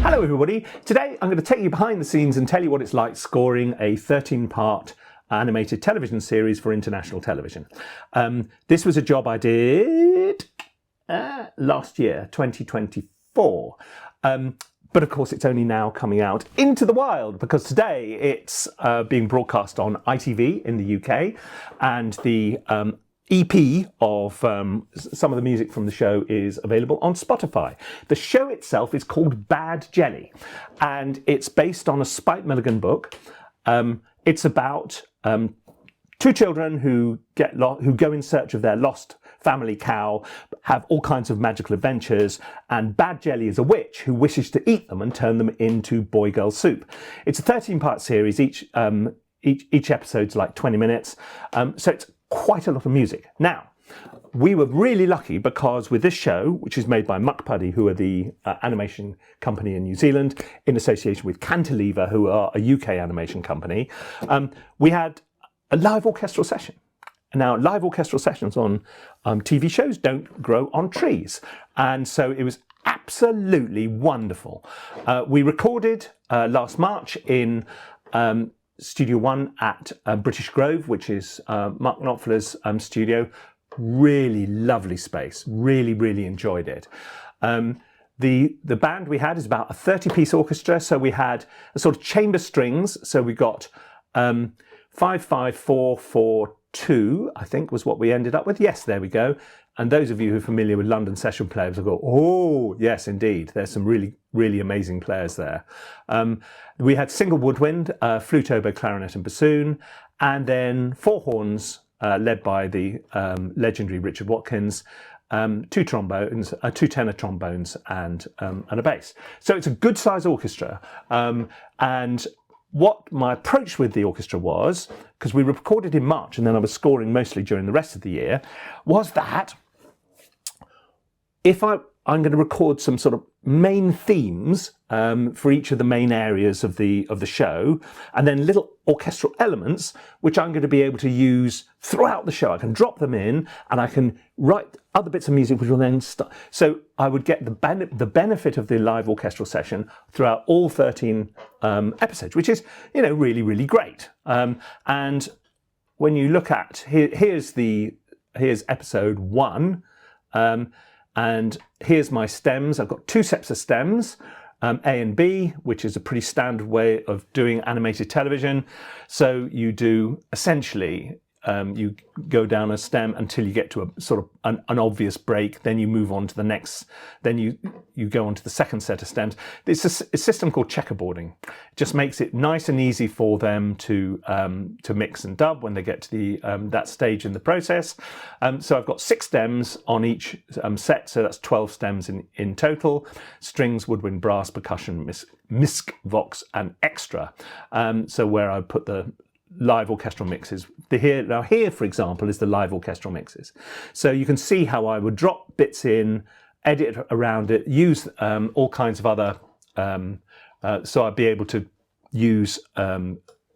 Hello everybody, today I'm going to take you behind the scenes and tell you what it's like scoring a 13-part animated television series for international television. This was a job I did last year, 2024. But of course it's only now coming out into the wild because today it's being broadcast on ITV in the UK, and the EP of some of the music from the show is available on Spotify. The show itself is called Badjelly, and it's based on a Spike Milligan book. It's about two children who go in search of their lost family cow, have all kinds of magical adventures, and Badjelly is a witch who wishes to eat them and turn them into boy-girl soup. It's a 13-part series. Each episode's like 20 minutes, so it's quite a lot of music. Now, we were really lucky because with this show, which is made by Mukpuddy, who are the animation company in New Zealand, in association with Cantilever, who are a UK animation company, we had a live orchestral session. Now, live orchestral sessions on TV shows don't grow on trees. And so it was absolutely wonderful. We recorded last March in Studio One at British Grove, which is Mark Knopfler's studio. Really lovely space. Really enjoyed it. The band we had is about a 30-piece orchestra. So we had a sort of chamber strings. So we got 5-5-4-4-2, I think was what we ended up with. Yes, there we go. And those of you who are familiar with London session players will go, oh, yes, indeed. There's some really amazing players there. We had single woodwind, flute, oboe, clarinet and bassoon, and then four horns led by the legendary Richard Watkins, two trombones, two tenor trombones and a bass. So it's a good size orchestra. And what my approach with the orchestra was, because we recorded in March and then I was scoring mostly during the rest of the year, was that if I'm going to record some sort of main themes for each of the main areas of the show, and then little orchestral elements which I'm going to be able to use throughout the show. I can drop them in and I can write other bits of music which will then start. So I would get the benefit of the live orchestral session throughout all 13 episodes, which is, you know, really great. And when you look at here's episode 1. And here's my stems. I've got two sets of stems, A and B, which is a pretty standard way of doing animated television. So you do essentially, you go down a stem until you get to a sort of an obvious break. Then you move on to the next. Then you go on to the second set of stems. It's a system called checkerboarding. It just makes it nice and easy for them to mix and dub when they get to the that stage in the process. So I've got 6 stems on each set, so that's 12 stems in total. Strings, woodwind, brass, percussion, misc, vox, and extra. So where I put the live orchestral mixes. Here, for example, is the live orchestral mixes. So you can see how I would drop bits in, edit around it, use all kinds of other. So I'd be able to use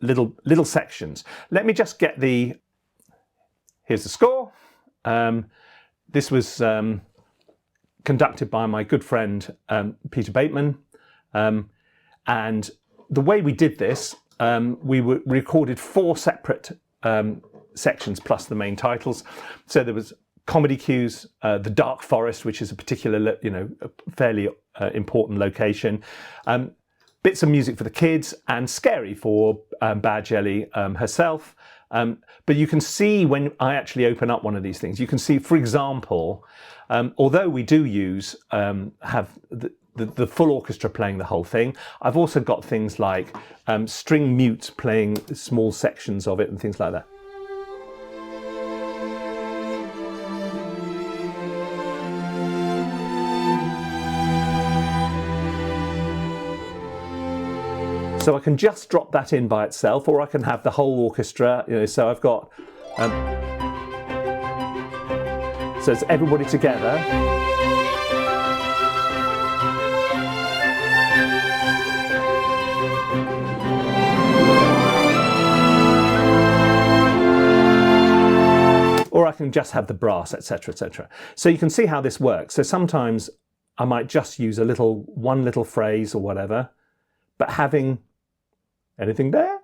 little sections. Let me just get here's the score. This was conducted by my good friend Peter Bateman, and the way we did this. We recorded 4 separate sections plus the main titles. So there was comedy cues, the Dark Forest, which is a particular, fairly important location, bits of music for the kids, and scary for Badjelly herself. But you can see when I actually open up one of these things, you can see, for example, although we do have the full orchestra playing the whole thing, I've also got things like string mutes playing small sections of it and things like that. So I can just drop that in by itself, or I can have the whole orchestra, so I've got, so it's everybody together. Or I can just have the brass, etc., etc. So you can see how this works. So sometimes I might just use one little phrase or whatever, but having anything there?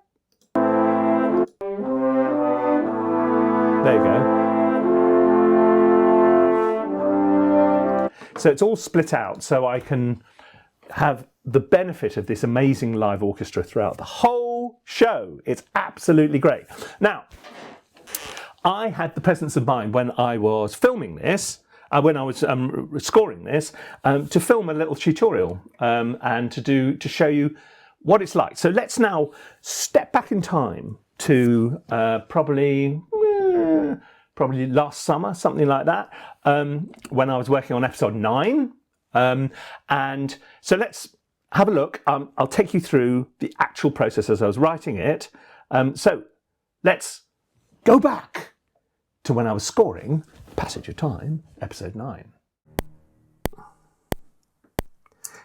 There you go. So it's all split out, so I can have the benefit of this amazing live orchestra throughout the whole show. It's absolutely great. Now, I had the presence of mind when I was filming this, when I was scoring this, to film a little tutorial and to show you what it's like. So let's now step back in time to probably last summer, something like that, when I was working on episode 9. And so let's have a look. I'll take you through the actual process as I was writing it. So let's go back to when I was scoring Passage of Time, episode 9.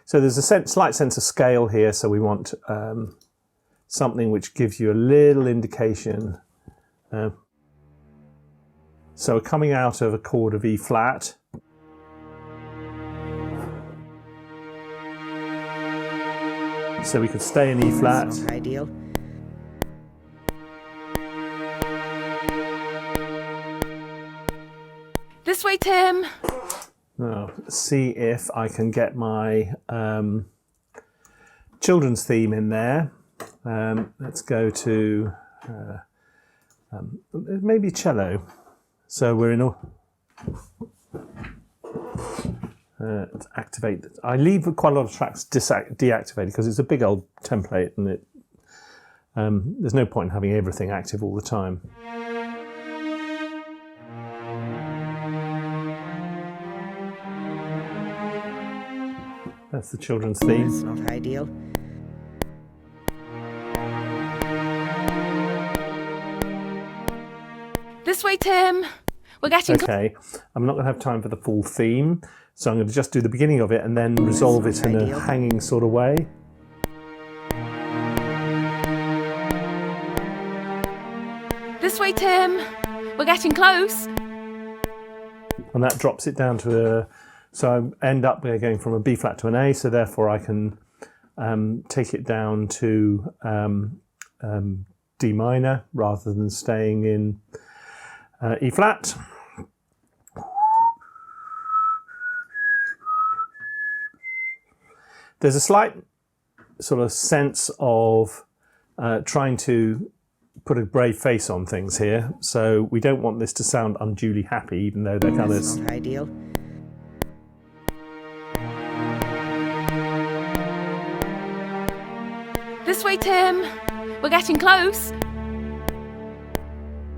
So there's a slight sense of scale here, so we want something which gives you a little indication. So coming out of a chord of E flat, so we could stay in E flat. That's not ideal. This way, Tim. Now, see if I can get my children's theme in there. Let's go to maybe cello. So we're in let's activate. I leave quite a lot of tracks deactivated because it's a big old template, and there's no point in having everything active all the time. That's the children's theme. That's not ideal. This way, Tim. We're getting Okay, I'm not going to have time for the full theme, so I'm going to just do the beginning of it and then resolve it in a hanging sort of way. This way, Tim. We're getting close. And that drops it down to a... So I end up going from a B flat to an A, so therefore I can take it down to D minor rather than staying in E flat. There's a slight sort of sense of trying to put a brave face on things here, so we don't want this to sound unduly happy, even though they're That's not ideal. This way, Tim. We're getting close.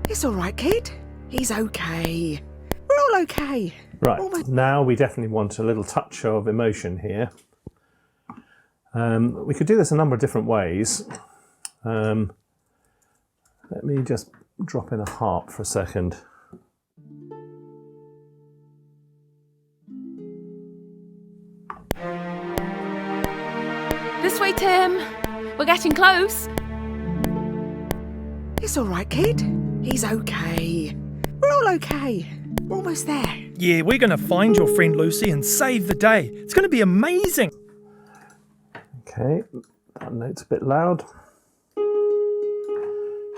It's all right, kid. He's okay. We're all okay. Right, now we definitely want a little touch of emotion here. We could do this a number of different ways. Let me just drop in a harp for a second. This way, Tim. We're getting close. It's all right, kid. He's okay. We're all okay. We're almost there. Yeah, we're going to find your friend Lucy and save the day. It's going to be amazing. Okay, that note's a bit loud.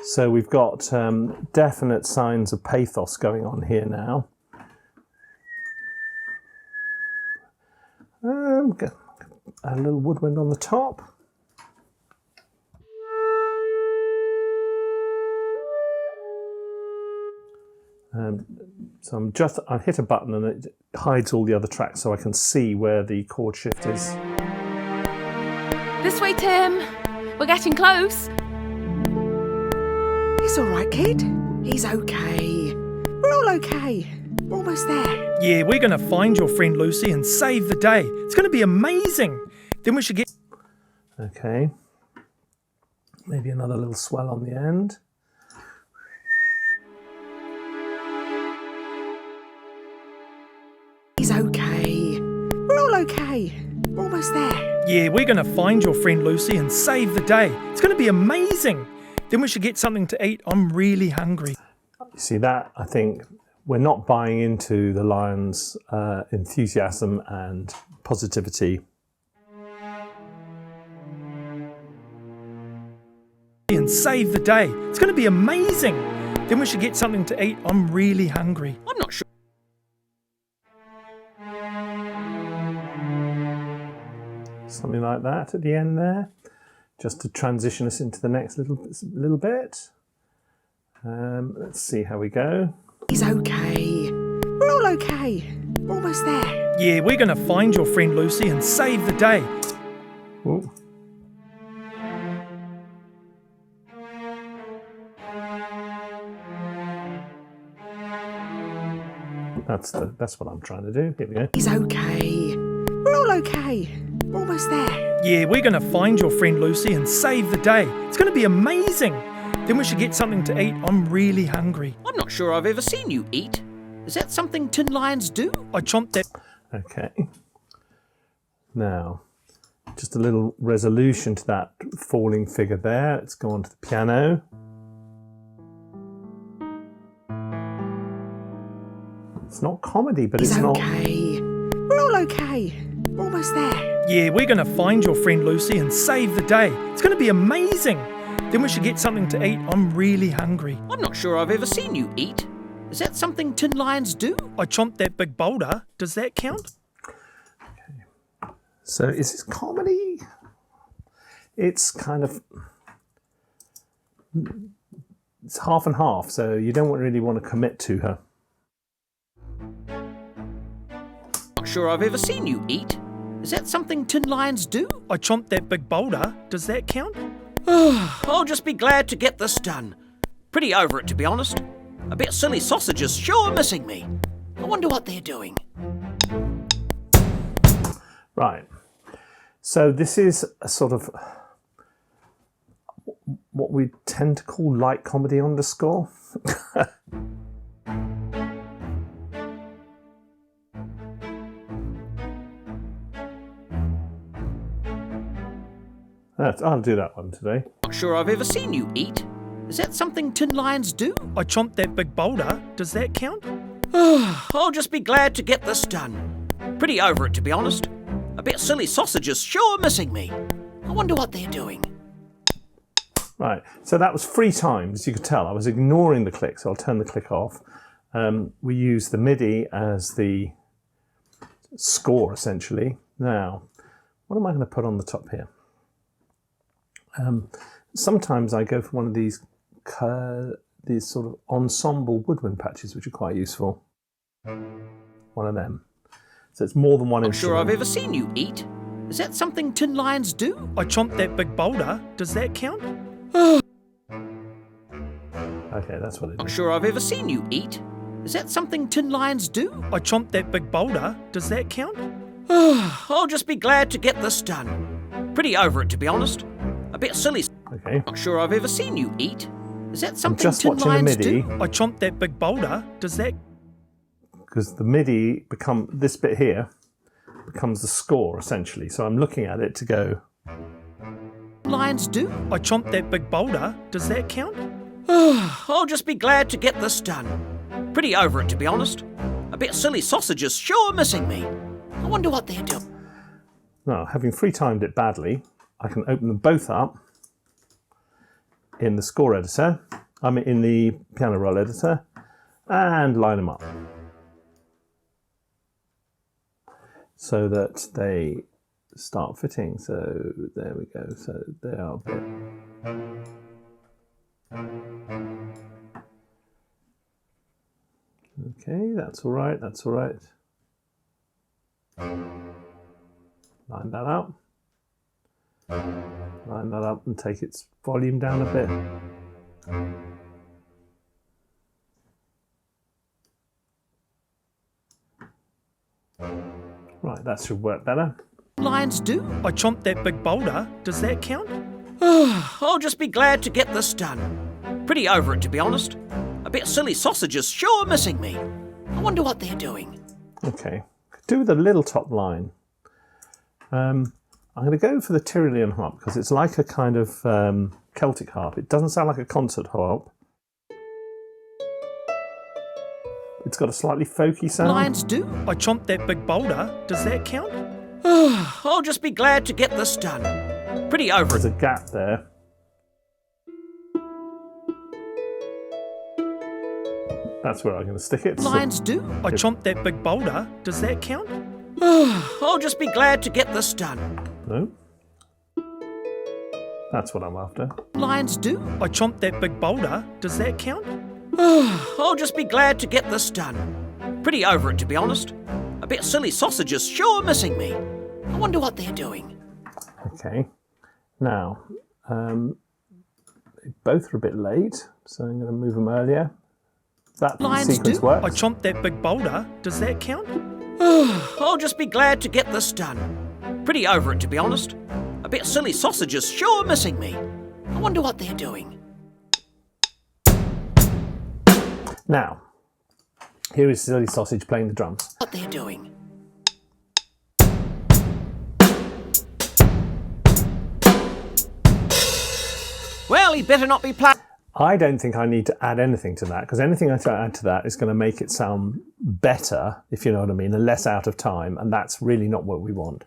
So we've got definite signs of pathos going on here now. A little woodwind on the top. So I've hit a button and it hides all the other tracks so I can see where the chord shift is. This way, Tim. We're getting close. It's all right, kid. He's okay. We're all okay. We're almost there. Yeah, we're going to find your friend Lucy and save the day. It's going to be amazing. Then we should get... Okay. Maybe another little swell on the end. He's okay. We're all okay. We're almost there. Yeah, we're going to find your friend Lucy and save the day. It's going to be amazing. Then we should get something to eat. I'm really hungry. You see that? I think we're not buying into the lion's enthusiasm and positivity. And save the day. It's going to be amazing. Then we should get something to eat. I'm really hungry. I'm not sure. Something like that at the end there, just to transition us into the next little bit. Let's see how we go. He's okay. We're all okay. Almost there. Yeah, we're going to find your friend Lucy and save the day. Ooh. That's what I'm trying to do. Here we go. He's okay. We're all okay. Almost there. Yeah, we're going to find your friend Lucy and save the day. It's going to be amazing. Then we should get something to eat. I'm really hungry. I'm not sure I've ever seen you eat. Is that something tin lions do? I chomped that. Okay. Now, just a little resolution to that falling figure there. Let's go on to the piano. It's not comedy, but He's it's not... okay. We're all okay. Almost there. Yeah, we're going to find your friend Lucy and save the day. It's going to be amazing. Then we should get something to eat. I'm really hungry. I'm not sure I've ever seen you eat. Is that something tin lions do? I chomped that big boulder. Does that count? Okay. So is this comedy? It's kind of... It's half and half, so you don't really want to commit to her. Not sure I've ever seen you eat. Is that something tin lions do? I chomped that big boulder. Does that count? I'll just be glad to get this done. Pretty over it, to be honest. A bit silly sausages sure missing me. I wonder what they're doing. Right. So this is a sort of what we tend to call light comedy underscore. I'll do that one today. Not sure I've ever seen you eat. Is that something tin lions do? I chomped that big boulder. Does that count? I'll just be glad to get this done. Pretty over it, to be honest. A bit silly sausages sure missing me. I wonder what they're doing. Right, so that was 3 times. You could tell I was ignoring the click, so I'll turn the click off. We use the MIDI as the score, essentially. Now, what am I going to put on the top here? Sometimes I go for one of these sort of ensemble woodwind patches, which are quite useful. One of them. So it's more than one Not instrument. sure I've ever seen you eat. Is that something tin lions do? I chomped that big boulder. Does that count? Okay, that's what it Not is. sure I've ever seen you eat. Is that something tin lions do? I chomped that big boulder. Does that count? I'll just be glad to get this done. Pretty over it, to be honest. A bit silly. Okay. Not sure I've ever seen you eat. Is that I'm something just tin watching the lions MIDI, do? I chomped that big boulder. Does that... because the MIDI this bit here becomes the score, essentially. So I'm looking at it to go, Lions do? I chomped that big boulder. Does that count? I'll just be glad to get this done. Pretty over it, to be honest. A bit silly sausages sure missing me. I wonder what they're doing. now, having free timed it badly, I can open them both up in the score editor, in the piano roll editor, and line them up so that they start fitting. So there we go. So they are a bit. Okay, that's all right. That's all right. Line that up. Line that up and take its volume down a bit. Right, that should work better. Lions do? I chomped that big boulder. Does that count? I'll just be glad to get this done. Pretty over it, to be honest. A bit silly sausages sure missing me. I wonder what they're doing. Okay, could do with a little top line. I'm going to go for the Tyrolean harp because it's like a kind of Celtic harp. It doesn't sound like a concert harp. It's got a slightly folky sound. Lions do? I chomped that big boulder. Does that count? I'll just be glad to get this done. Pretty over There's it. a gap there. That's where I'm going to stick it. Lions do? I chomped that big boulder. Does that count? I'll just be glad to get this done. No. That's what I'm after. Lions do? I chomped that big boulder. Does that count? I'll just be glad to get this done. Pretty over it, to be honest. A bit silly sausages sure missing me. I wonder what they're doing. Okay. Now, they both are a bit late, so I'm going to move them earlier. That Lions sequence do? works. I chomped that big boulder. Does that count? I'll just be glad to get this done. Pretty over it, to be honest. A bit silly sausages sure missing me. I wonder what they're doing. Now, here is Silly Sausage playing the drums. What they're doing. Well, he'd better not be playing. I don't think I need to add anything to that, because anything I add to that is going to make it sound better, if you know what I mean, and less out of time, and that's really not what we want.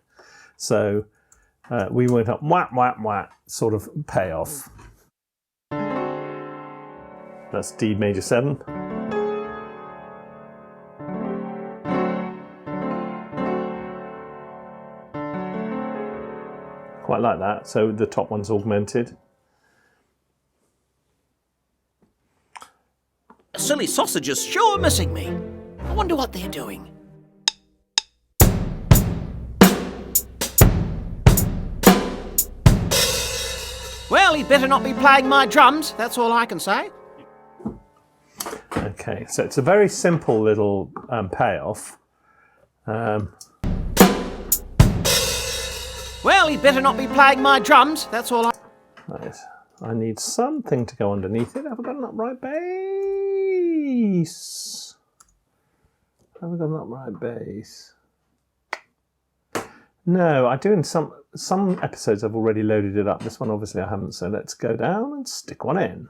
So we went up wah, wah, wah, sort of payoff. That's D major 7. Quite like that, so the top one's augmented. Silly sausages sure missing me. I wonder what they're doing. Well, he'd better not be playing my drums, that's all I can say. Okay, so it's a very simple little payoff. Well, he'd better not be playing my drums, that's all I... Right. I need something to go underneath it. Have I got an upright bass? Have I got an upright bass? No, I do in some episodes I've already loaded it up. This one obviously I haven't, so let's go down and stick one in.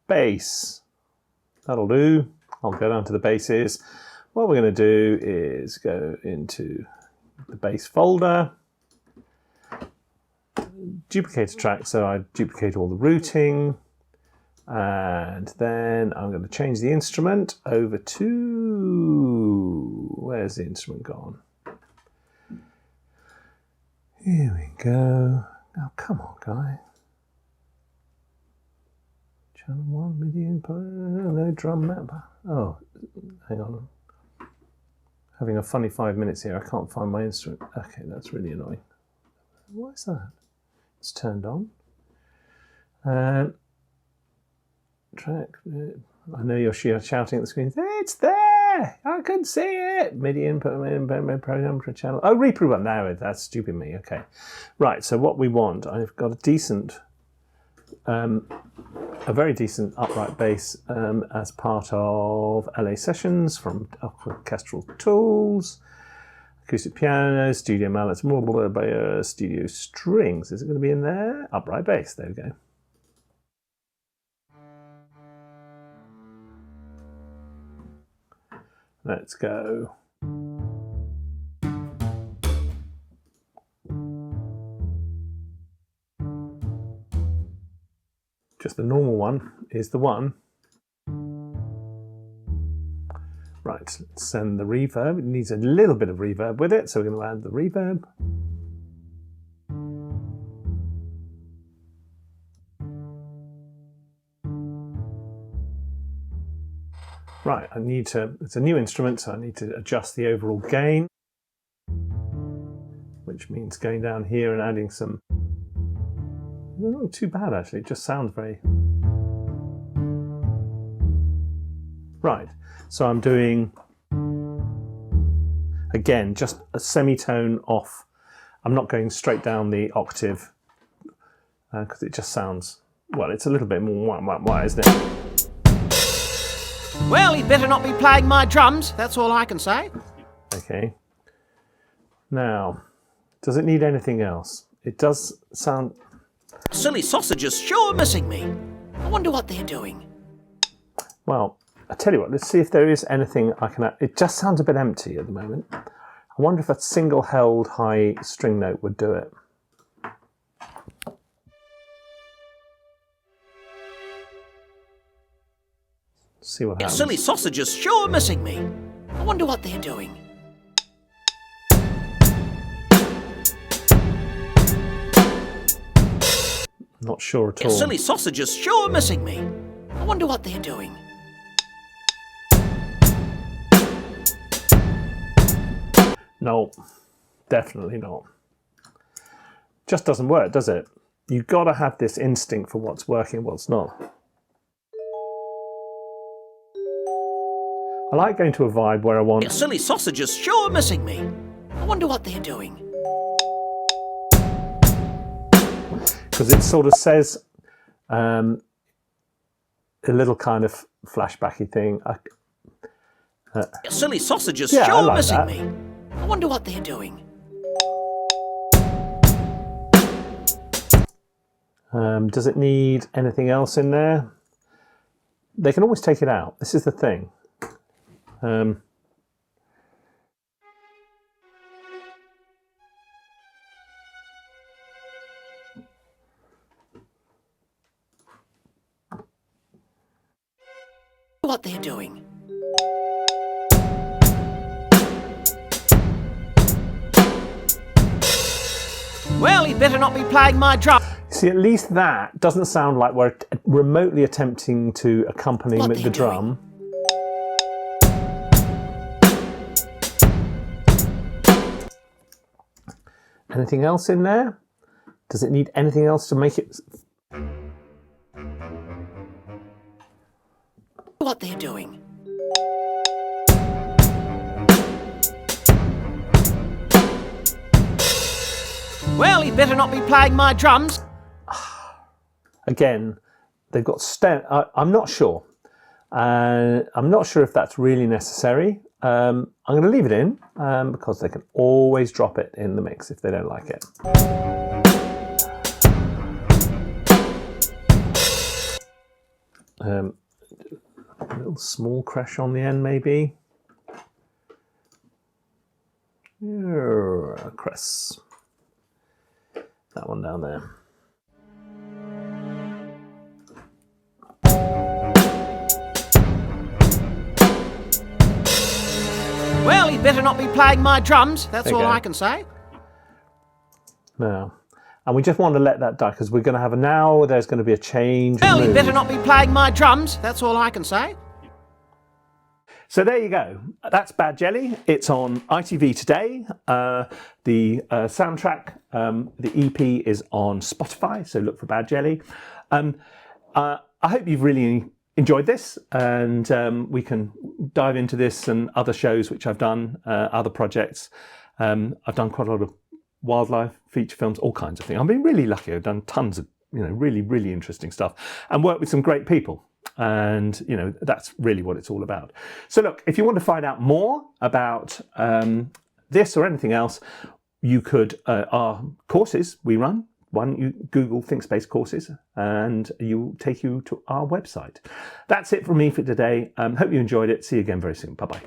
Bass. That'll do. I'll go down to the basses. What we're going to do is go into the bass folder. Duplicate a track, so I duplicate all the routing, and then I'm going to change the instrument over to... Where's the instrument gone? Here we go. Oh, come on, Guy. Channel 1, MIDI input, no drum map. Oh, hang on. Having a funny 5 minutes here. I can't find my instrument. Okay, that's really annoying. Why is that? It's turned on. Track. I know you're shouting at the screen. It's there! I can see it! MIDI input program for a channel. Oh, reprogram. Now that's stupid me. Okay. Right, so what we want, I've got a decent, a very decent upright bass as part of LA Sessions from Orchestral Tools. Acoustic piano, studio mallets, studio strings. Is it going to be in there? Upright bass. There we go. Let's go. Just the normal one is the one. Right, let's send the reverb. It needs a little bit of reverb with it, so we're going to add the reverb. Right, I need to, it's a new instrument, so I need to adjust the overall gain, which means going down here and adding some, not too bad actually, it just sounds very... Right, so I'm doing, again, just a semitone off. I'm not going straight down the octave, because it just sounds, well, it's a little bit more wah, isn't it? Well, he'd better not be playing my drums, that's all I can say. Okay. Now, does it need anything else? It does sound... Silly sausages sure missing me. I wonder what they're doing. Well, I tell you what, let's see if there is anything I can add. It just sounds a bit empty at the moment. I wonder if a single held high string note would do it. See what happens. Silly sausages sure missing me. I wonder what they're doing. Not sure at all. Silly sausages sure missing me. I wonder what they're doing. No, definitely not. Just doesn't work, does it? You've got to have this instinct for what's working, what's not. I like going to a vibe where I want... Silly sausages sure missing me. I wonder what they're doing. Because it sort of says a little kind of flashbacky thing. Silly sausages Yeah, I sure like missing that. me. I wonder what they're doing. Does it need anything else in there? They can always take it out. This is the thing. What they're doing. Well, he better not be playing my drum. See, at least that doesn't sound like we're remotely attempting to accompany What the they're drum. Anything else in there? Does it need anything else to make it... What they're doing. Well, he better not be playing my drums. Again, they've got I'm not sure. I'm not sure if that's really necessary. I'm going to leave it in because they can always drop it in the mix if they don't like it. A little small crash on the end, maybe. Cress. That one down there. Well, he better not be playing my drums. That's There you all go. I can say. Now, and we just want to let that die because we're going to have now. There's going to be a change. Well, he move. better not be playing my drums. That's all I can say. So there you go. That's Badjelly. It's on ITV today. The soundtrack, the EP is on Spotify. So look for Badjelly. I hope you've really enjoyed this, and we can dive into this and other shows which I've done, other projects. I've done quite a lot of wildlife feature films, all kinds of things. I've been really lucky. I've done tons of really, really interesting stuff and worked with some great people. And, that's really what it's all about. So look, if you want to find out more about this or anything else, you could, our courses we run, you Google ThinkSpace courses and you'll take you to our website. That's it from me for today. Hope you enjoyed it. See you again very soon. Bye-bye.